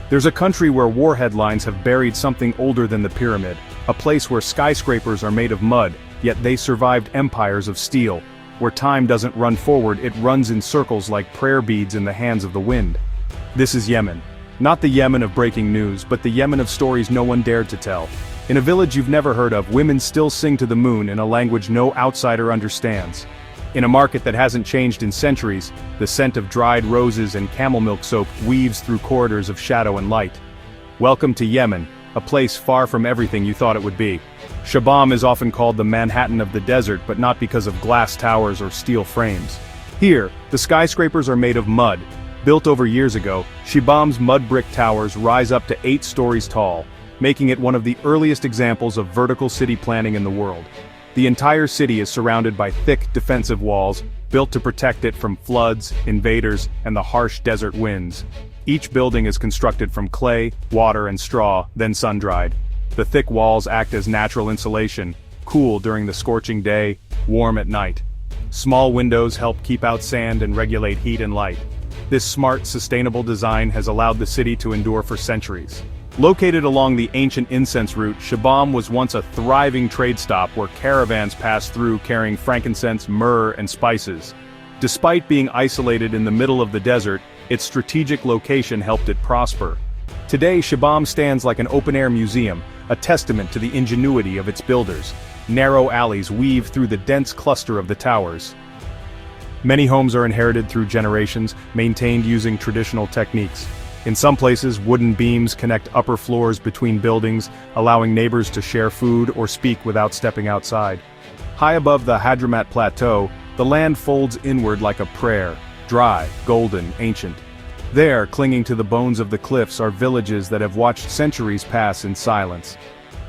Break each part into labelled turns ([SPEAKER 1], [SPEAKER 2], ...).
[SPEAKER 1] There's a country where war headlines have buried something older than the pyramid, a place where skyscrapers are made of mud, yet they survived empires of steel. Where time doesn't run forward, it runs in circles like prayer beads in the hands of the wind. This is Yemen. Not the Yemen of breaking news, but the Yemen of stories no one dared to tell. In a village you've never heard of, women still sing to the moon in a language no outsider understands. In a market that hasn't changed in centuries, the scent of dried roses and camel milk soap weaves through corridors of shadow and light. Welcome to Yemen, a place far from everything you thought it would be. Shibam is often called the Manhattan of the desert, but not because of glass towers or steel frames. Here, the skyscrapers are made of mud. Built over years ago, Shibam's mud brick towers rise up to 8 stories tall, making it one of the earliest examples of vertical city planning in the world. The entire city is surrounded by thick defensive walls, built to protect it from floods, invaders, and the harsh desert winds. Each building is constructed from clay, water, and straw, then sun-dried. The thick walls act as natural insulation, cool during the scorching day, warm at night. Small windows help keep out sand and regulate heat and light. This smart, sustainable design has allowed the city to endure for centuries. Located along the ancient incense route, Shibam was once a thriving trade stop where caravans passed through carrying frankincense, myrrh, and spices. Despite being isolated in the middle of the desert, its strategic location helped it prosper. Today, Shibam stands like an open-air museum, a testament to the ingenuity of its builders. Narrow alleys weave through the dense cluster of the towers. Many homes are inherited through generations, maintained using traditional techniques. In some places, wooden beams connect upper floors between buildings, allowing neighbors to share food or speak without stepping outside. High above the Hadramat Plateau, the land folds inward like a prayer, dry, golden, ancient. There, clinging to the bones of the cliffs, are villages that have watched centuries pass in silence.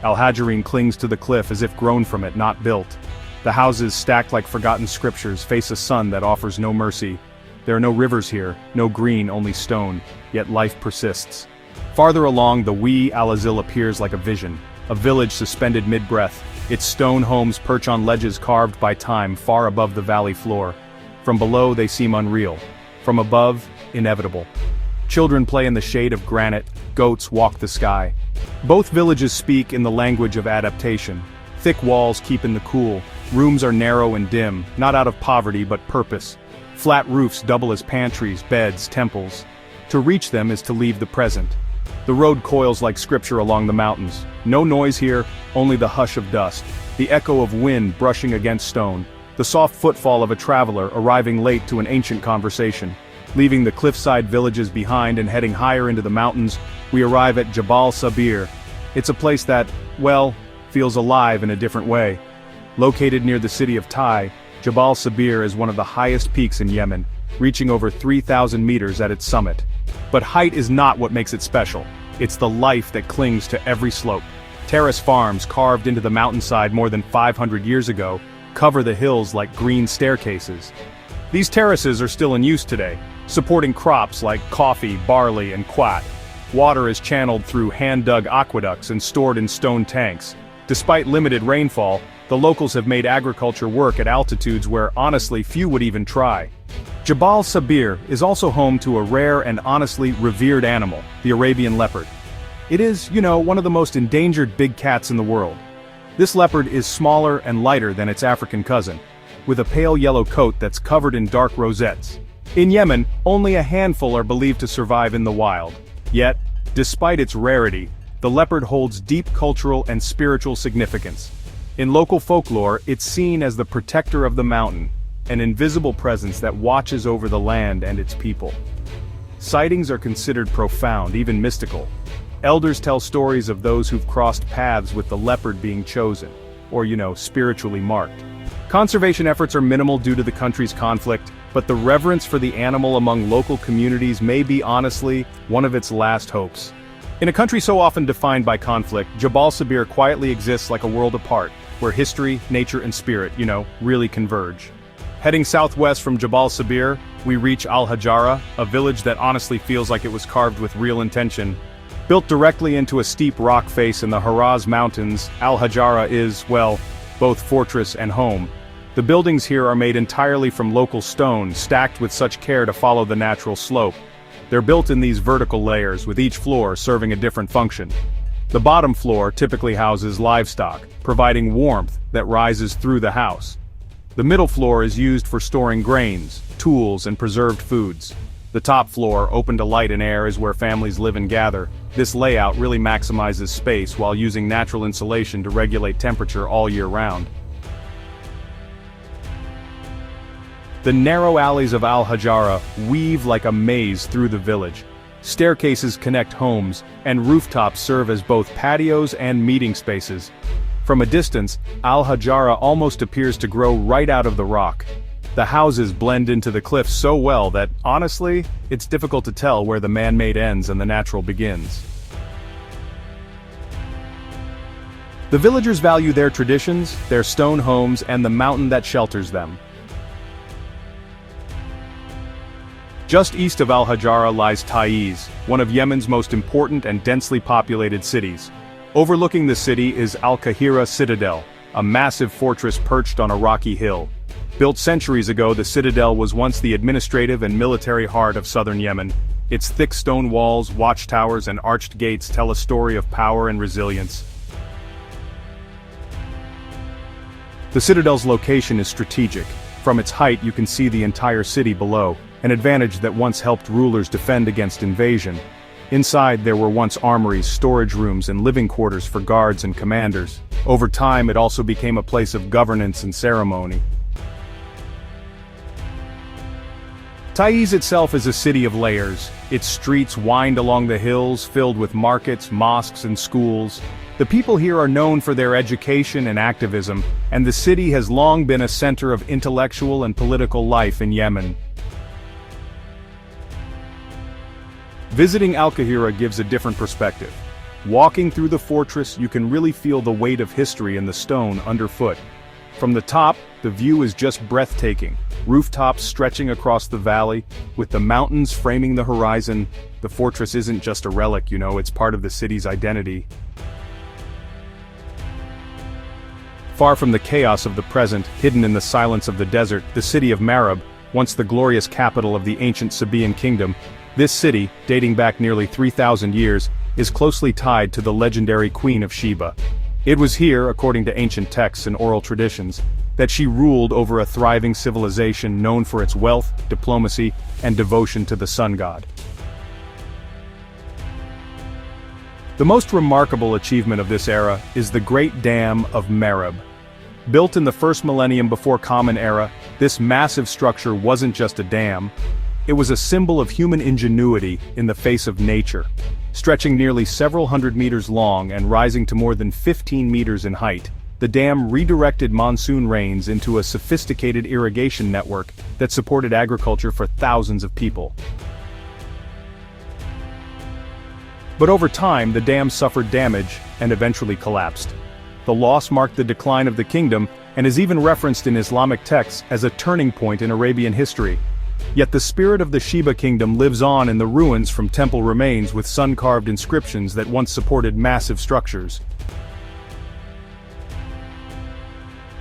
[SPEAKER 1] Al-Hajareen clings to the cliff as if grown from it, not built. The houses, stacked like forgotten scriptures, face a sun that offers no mercy. There are no rivers here, no green, only stone, yet life persists. Farther along, the Wee Al-Azil appears like a vision, a village suspended mid-breath. Its stone homes perch on ledges carved by time far above the valley floor. From below, they seem unreal. From above, inevitable. Children play in the shade of granite, goats walk the sky. Both villages speak in the language of adaptation. Thick walls keep in the cool, rooms are narrow and dim, not out of poverty but purpose. Flat roofs double as pantries, beds, temples. To reach them is to leave the present. The road coils like scripture along the mountains. No noise here, only the hush of dust, the echo of wind brushing against stone, the soft footfall of a traveler arriving late to an ancient conversation. Leaving the cliffside villages behind and heading higher into the mountains, we arrive at Jabal Sabir. It's a place that, well, feels alive in a different way. Located near the city of Tai, Jabal Sabir is one of the highest peaks in Yemen, reaching over 3,000 meters at its summit. But height is not what makes it special. It's the life that clings to every slope. Terrace farms carved into the mountainside more than 500 years ago cover the hills like green staircases. These terraces are still in use today, supporting crops like coffee, barley, and quat. Water is channeled through hand-dug aqueducts and stored in stone tanks. Despite limited rainfall, the locals have made agriculture work at altitudes where, honestly, few would even try. Jabal Sabir is also home to a rare and honestly revered animal, the Arabian leopard. It is, one of the most endangered big cats in the world. This leopard is smaller and lighter than its African cousin, with a pale yellow coat that's covered in dark rosettes. In Yemen, only a handful are believed to survive in the wild. Yet, despite its rarity, the leopard holds deep cultural and spiritual significance. In local folklore, it's seen as the protector of the mountain, an invisible presence that watches over the land and its people. Sightings are considered profound, even mystical. Elders tell stories of those who've crossed paths with the leopard being chosen, or spiritually marked. Conservation efforts are minimal due to the country's conflict, but the reverence for the animal among local communities may be honestly one of its last hopes. In a country so often defined by conflict, Jabal Sabir quietly exists like a world apart, where history, nature, and spirit, really converge. Heading southwest from Jabal Sabir, we reach Al-Hajara, a village that honestly feels like it was carved with real intention. Built directly into a steep rock face in the Haraz Mountains, Al-Hajara is, well, both fortress and home. The buildings here are made entirely from local stone, stacked with such care to follow the natural slope. They're built in these vertical layers, with each floor serving a different function. The bottom floor typically houses livestock, providing warmth that rises through the house. The middle floor is used for storing grains, tools, and preserved foods. The top floor, open to light and air, is where families live and gather. This layout really maximizes space while using natural insulation to regulate temperature all year round. The narrow alleys of Al Hajara weave like a maze through the village. Staircases connect homes, and rooftops serve as both patios and meeting spaces. From a distance, Al Hajara almost appears to grow right out of the rock. The houses blend into the cliffs so well that, honestly, it's difficult to tell where the man-made ends and the natural begins. The villagers value their traditions, their stone homes, and the mountain that shelters them. Just east of Al Hajara lies Taiz, one of Yemen's most important and densely populated cities. Overlooking the city is Al Kahira Citadel, a massive fortress perched on a rocky hill. Built centuries ago, the citadel was once the administrative and military heart of southern Yemen. Its thick stone walls, watchtowers, and arched gates tell a story of power and resilience. The citadel's location is strategic. From its height, you can see the entire city below, an advantage that once helped rulers defend against invasion. Inside, there were once armories, storage rooms, and living quarters for guards and commanders. Over time, it also became a place of governance and ceremony. Taiz itself is a city of layers. Its streets wind along the hills, filled with markets, mosques, and schools. The people here are known for their education and activism, and the city has long been a center of intellectual and political life in Yemen. Visiting Al Kahira gives a different perspective. Walking through the fortress, you can really feel the weight of history in the stone underfoot. From the top, the view is just breathtaking. Rooftops stretching across the valley, with the mountains framing the horizon. The fortress isn't just a relic, it's part of the city's identity. Far from the chaos of the present, hidden in the silence of the desert, the city of Marib, once the glorious capital of the ancient Sabaean kingdom, this city, dating back nearly 3,000 years, is closely tied to the legendary Queen of Sheba. It was here, according to ancient texts and oral traditions, that she ruled over a thriving civilization known for its wealth, diplomacy, and devotion to the sun god. The most remarkable achievement of this era is the Great Dam of Marib. Built in the first millennium before Common Era, this massive structure wasn't just a dam. It was a symbol of human ingenuity in the face of nature. Stretching nearly several hundred meters long and rising to more than 15 meters in height, the dam redirected monsoon rains into a sophisticated irrigation network that supported agriculture for thousands of people. But over time, the dam suffered damage and eventually collapsed. The loss marked the decline of the kingdom and is even referenced in Islamic texts as a turning point in Arabian history. Yet the spirit of the Sheba kingdom lives on in the ruins from temple remains with sun-carved inscriptions that once supported massive structures.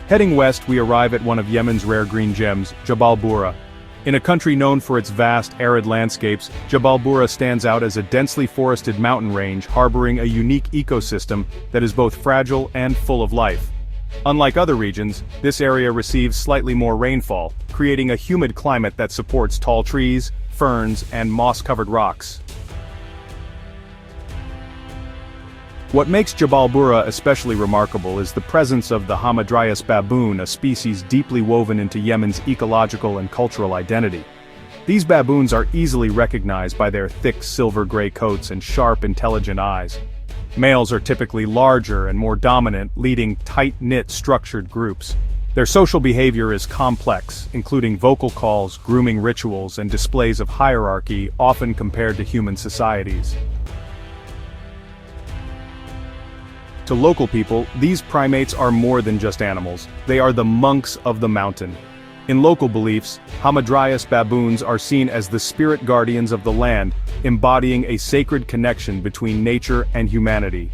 [SPEAKER 1] Heading west, we arrive at one of Yemen's rare green gems, Jabal Bura. In a country known for its vast, arid landscapes, Jabal Bura stands out as a densely forested mountain range harboring a unique ecosystem that is both fragile and full of life. Unlike other regions, this area receives slightly more rainfall, creating a humid climate that supports tall trees, ferns, and moss-covered rocks. What makes Jabal Bura especially remarkable is the presence of the Hamadryas baboon, a species deeply woven into Yemen's ecological and cultural identity. These baboons are easily recognized by their thick silver-gray coats and sharp, intelligent eyes. Males are typically larger and more dominant, leading tight-knit, structured groups. Their social behavior is complex, including vocal calls, grooming rituals, and displays of hierarchy often compared to human societies. To local people, these primates are more than just animals. They are the monks of the mountain. In local beliefs, Hamadryas baboons are seen as the spirit guardians of the land, embodying a sacred connection between nature and humanity.